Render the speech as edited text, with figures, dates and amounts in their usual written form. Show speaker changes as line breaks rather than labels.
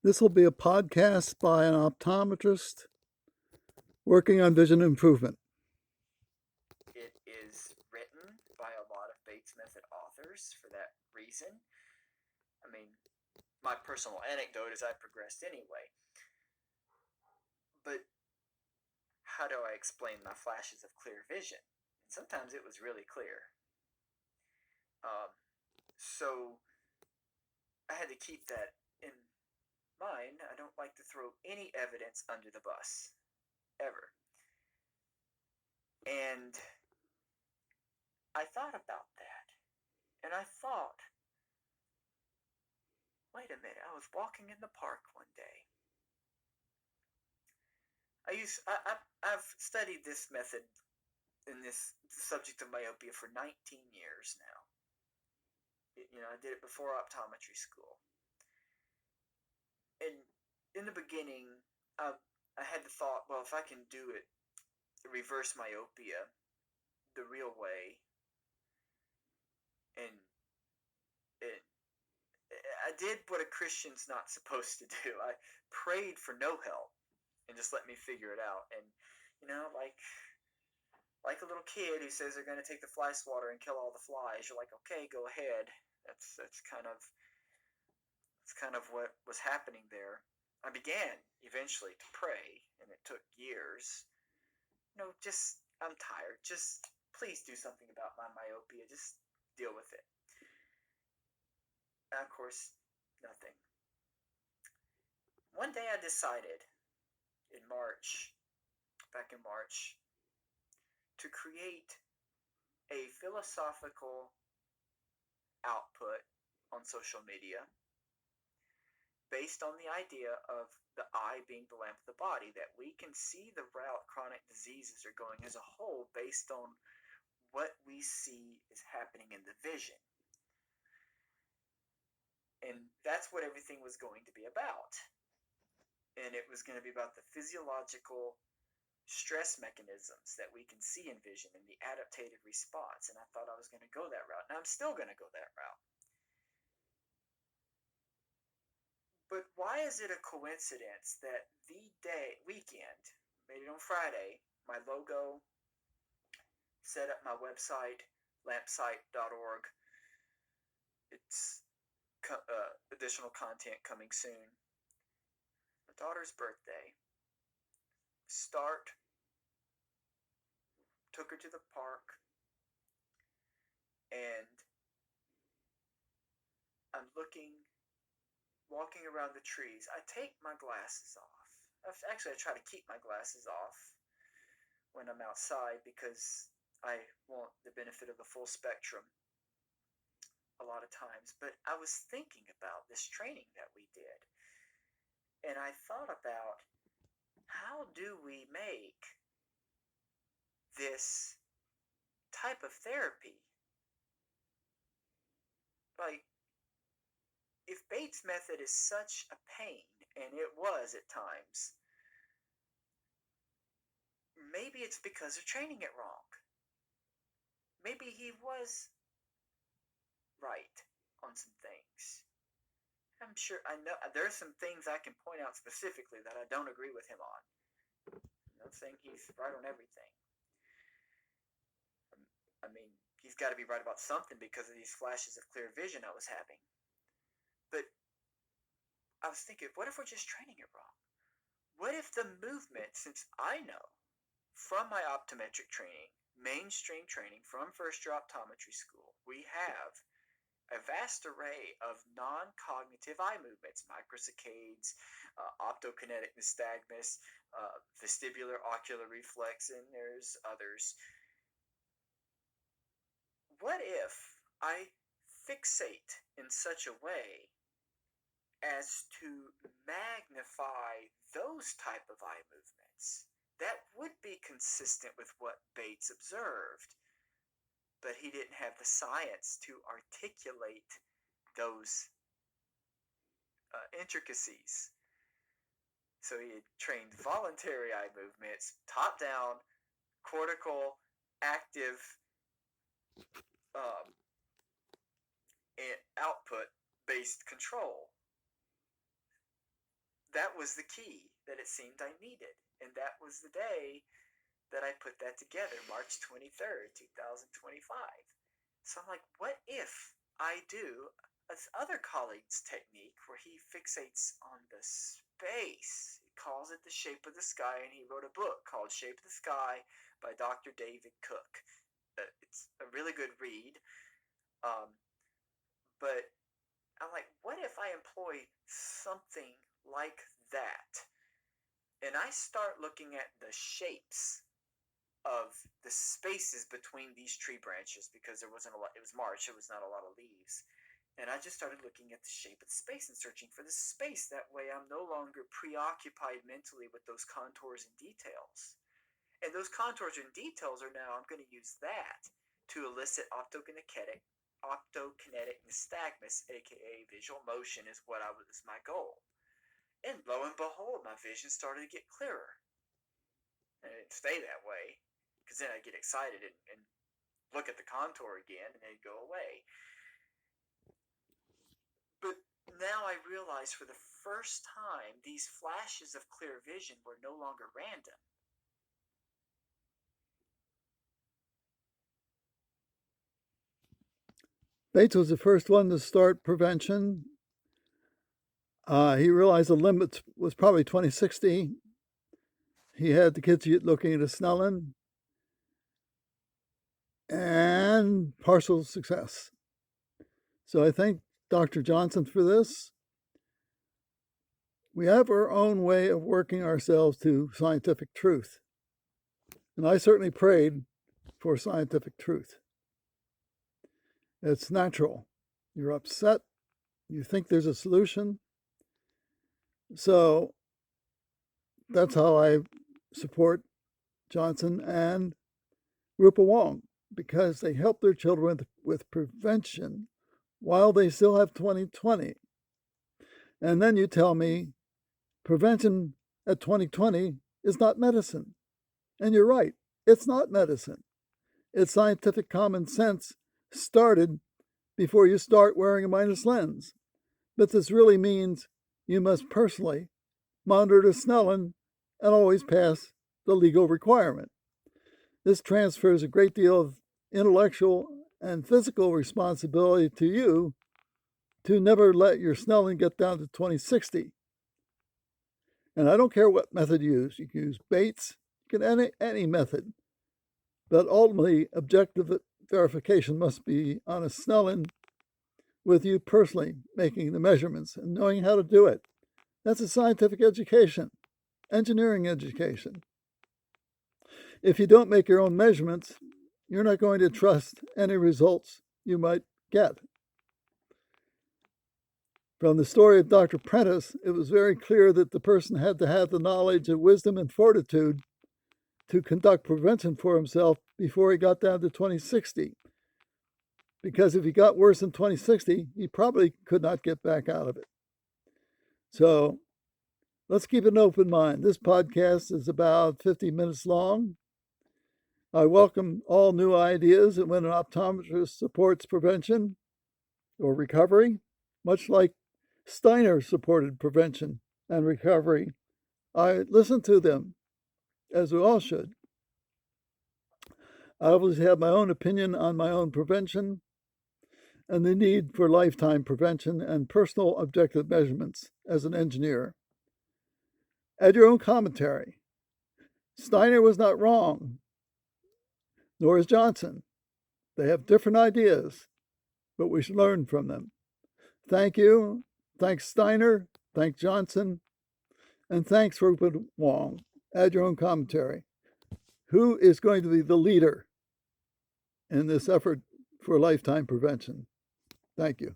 This will be a podcast by an optometrist working on vision improvement.
It is written by a lot of Bates Method authors for that reason. I mean, my personal anecdote as I progressed anyway. But how do I explain my flashes of clear vision? And sometimes it was really clear. Um, so I had to keep that in mind. I don't like to throw any evidence under the bus, ever. And I thought about that. And I thought, wait a minute, I was walking in the park one day. I've studied this method in this subject of myopia for 19 years now. I did it before optometry school. And in the beginning, I had the thought, well, if I can do it, reverse myopia the real way, and it, I did what a Christian's not supposed to do. I prayed for no help and just let me figure it out. And like a little kid who says they're going to take the fly swatter and kill all the flies. You're like, okay, go ahead. That's kind of what was happening there. I began eventually to pray, and it took years. Just I'm tired. Just please do something about my myopia. Just deal with it. And of course, nothing. One day I decided in March, back in March, to create a philosophical output on social media based on the idea of the eye being the lamp of the body, that we can see the route chronic diseases are going as a whole based on what we see is happening in the vision. And that's what everything was going to be about. And it was going to be about the physiological stress mechanisms that we can see in vision and the adaptative response. And I thought I was going to go that route. And I'm still going to go that route. But why is it a coincidence that the weekend, made it on Friday, my logo, set up my website, lampsite.org. It's additional content coming soon. My daughter's birthday. Took her to the park, and I'm walking around the trees. I take my glasses off. Actually, I try to keep my glasses off when I'm outside because I want the benefit of the full spectrum a lot of times. But I was thinking about this training that we did, and I thought about, how do we make this type of therapy? Like, if Bates' method is such a pain, and it was at times, maybe it's because they're training it wrong. Maybe he was right on some things. I'm sure I know there's some things I can point out specifically that I don't agree with him on. I'm not saying he's right on everything. I mean, he's got to be right about something because of these flashes of clear vision I was having. But I was thinking, what if we're just training it wrong? What if the movement, since I know from my optometric training, mainstream training from first year optometry school, we have a vast array of non-cognitive eye movements: microsaccades, optokinetic nystagmus, vestibular ocular reflex, and there's others. What if I fixate in such a way as to magnify those type of eye movements? That would be consistent with what Bates observed, but he didn't have the science to articulate those intricacies. So he had trained voluntary eye movements, top down, cortical, active, um, and output based control. that was the key that it seemed I needed. And that was the day that I put that together, March 23rd, 2025. So I'm like, what if I do this other colleague's technique where he fixates on the space? He calls it The Shape of the Sky, and he wrote a book called Shape of the Sky by Dr. David Cook. It's a really good read. But I'm like, what if I employ something like that? And I start looking at the shapes of the spaces between these tree branches, because there wasn't a lot. It was March. It was not a lot of leaves. And I just started looking at the shape of the space and searching for the space. That way I'm no longer preoccupied mentally with those contours and details. And those contours and details are now, I'm going to use that to elicit optokinetic nystagmus, aka visual motion, is what was my goal. And lo and behold, my vision started to get clearer. And it didn't stay that way, because then I'd get excited and look at the contour again, and they'd go away. But now I realize for the first time, these flashes of clear vision were no longer random.
Bates was the first one to start prevention. He realized the limit was probably 2060. He had the kids looking at a Snellen, and partial success. So I thank Dr. Johnson for this. We have our own way of working ourselves to scientific truth. And I certainly prayed for scientific truth. It's natural. You're upset. You think there's a solution. So that's how I support Johnson and Rupa Wong, because they help their children with prevention while they still have 20/20. And then you tell me prevention at 20/20 is not medicine. And you're right, it's not medicine. It's scientific common sense started before you start wearing a minus lens. But this really means you must personally monitor the Snellen and always pass the legal requirement. This transfers a great deal of intellectual and physical responsibility to you to never let your Snellen get down to 2060. And I don't care what method you use. You can use Bates, you can any method. But ultimately, objective verification must be on a Snellen with you personally making the measurements and knowing how to do it. That's a scientific education, engineering education. If you don't make your own measurements, you're not going to trust any results you might get. From the story of Dr. Prentice, it was very clear that the person had to have the knowledge and wisdom and fortitude to conduct prevention for himself before he got down to 2060. Because if he got worse than 2060, he probably could not get back out of it. So let's keep an open mind. This podcast is about 50 minutes long. I welcome all new ideas, and when an optometrist supports prevention or recovery, much like Steiner supported prevention and recovery, I listen to them, as we all should. I obviously have my own opinion on my own prevention and the need for lifetime prevention and personal objective measurements as an engineer. Add your own commentary. Steiner was not wrong, nor is Johnson. They have different ideas, but we should learn from them. Thank you. Thanks, Steiner. Thanks, Johnson. And thanks, Rupa Wong. Add your own commentary. Who is going to be the leader in this effort for lifetime prevention? Thank you.